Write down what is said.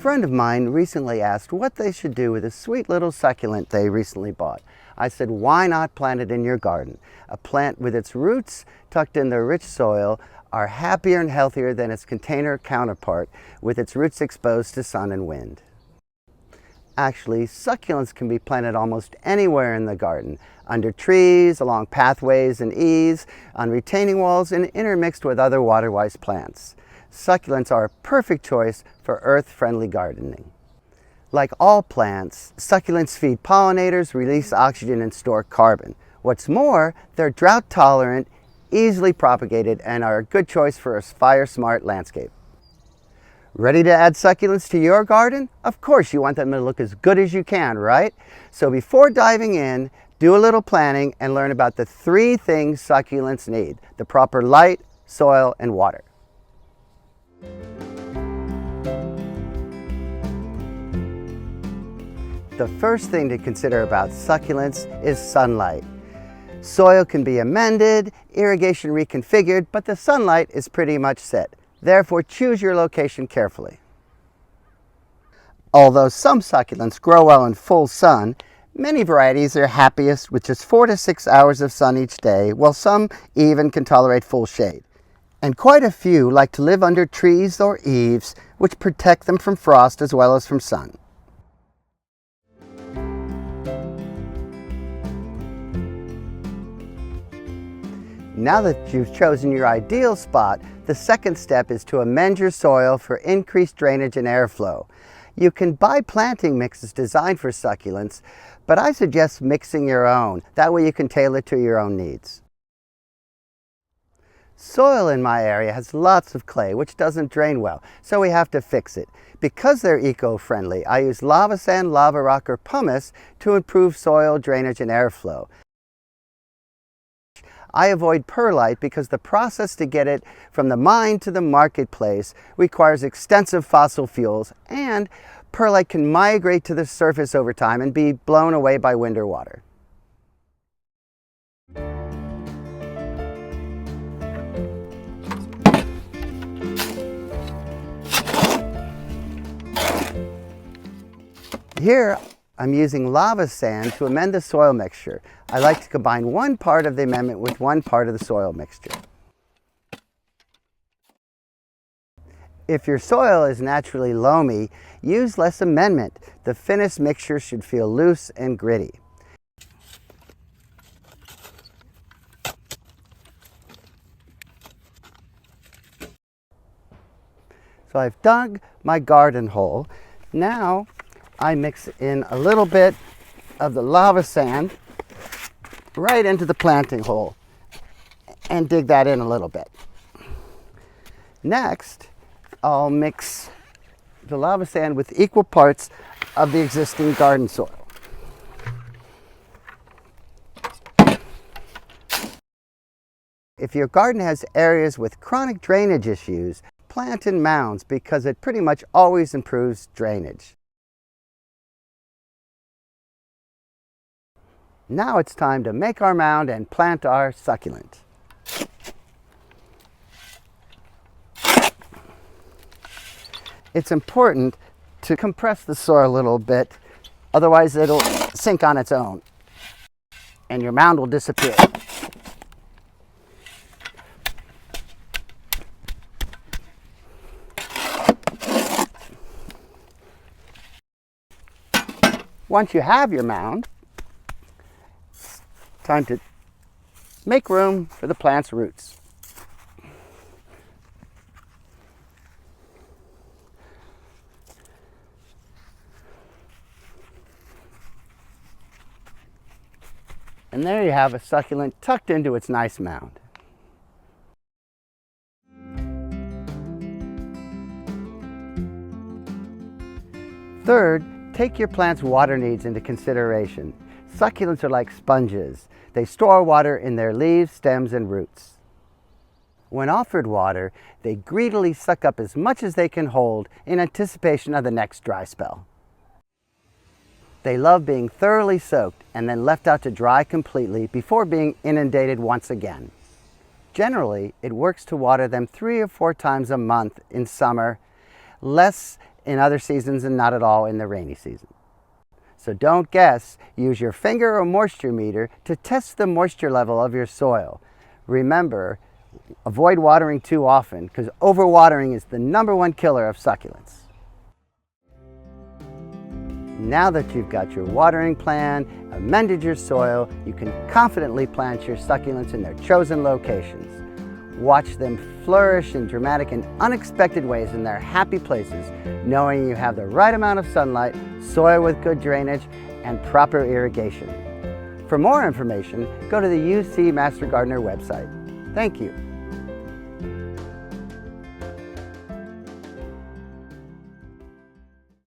friend of mine recently asked what they should do with a sweet little succulent they recently bought. I said, why not plant it in your garden? A plant with its roots tucked in the rich soil are happier and healthier than its container counterpart with its roots exposed to sun and wind. Actually, succulents can be planted almost anywhere in the garden, under trees, along pathways and eaves, on retaining walls, and intermixed with other water-wise plants. Succulents are a perfect choice for earth-friendly gardening. Like all plants, succulents feed pollinators, release oxygen, and store carbon. What's more, they're drought-tolerant, easily propagated, and are a good choice for a fire-smart landscape. Ready to add succulents to your garden? Of course you want them to look as good as you can, right? So before diving in, do a little planning and learn about the 3 things succulents need: the proper light, soil, and water. The first thing to consider about succulents is sunlight. Soil can be amended, irrigation reconfigured, but the sunlight is pretty much set. Therefore, choose your location carefully. Although some succulents grow well in full sun, many varieties are happiest with just 4 to 6 hours of sun each day, while some even can tolerate full shade. And quite a few like to live under trees or eaves, which protect them from frost as well as from sun. Now that you've chosen your ideal spot, the second step is to amend your soil for increased drainage and airflow. You can buy planting mixes designed for succulents, but I suggest mixing your own. That way you can tailor to your own needs. Soil in my area has lots of clay, which doesn't drain well, so we have to fix it. Because they're eco-friendly, I use lava sand, lava rock, or pumice to improve soil drainage and airflow. I avoid perlite because the process to get it from the mine to the marketplace requires extensive fossil fuels, and perlite can migrate to the surface over time and be blown away by wind or water. Here, I'm using lava sand to amend the soil mixture. I like to combine one part of the amendment with one part of the soil mixture. If your soil is naturally loamy, use less amendment. The finished mixture should feel loose and gritty. So I've dug my garden hole. Now I mix in a little bit of the lava sand right into the planting hole and dig that in a little bit. Next, I'll mix the lava sand with equal parts of the existing garden soil. If your garden has areas with chronic drainage issues, plant in mounds because it pretty much always improves drainage. Now it's time to make our mound and plant our succulent. It's important to compress the soil a little bit, otherwise it'll sink on its own and your mound will disappear. Once you have your mound, it's time to make room for the plant's roots. And there you have a succulent tucked into its nice mound. Third, take your plant's water needs into consideration. Succulents are like sponges. They store water in their leaves, stems, and roots. When offered water, they greedily suck up as much as they can hold in anticipation of the next dry spell. They love being thoroughly soaked and then left out to dry completely before being inundated once again. Generally, it works to water them 3 or 4 times a month in summer, less in other seasons and not at all in the rainy season. So don't guess, use your finger or moisture meter to test the moisture level of your soil. Remember, avoid watering too often because overwatering is the #1 killer of succulents. Now that you've got your watering plan, amended your soil, you can confidently plant your succulents in their chosen locations. Watch them flourish in dramatic and unexpected ways in their happy places, knowing you have the right amount of sunlight, soil with good drainage, and proper irrigation. For more information, go to the UC Master Gardener website. Thank you.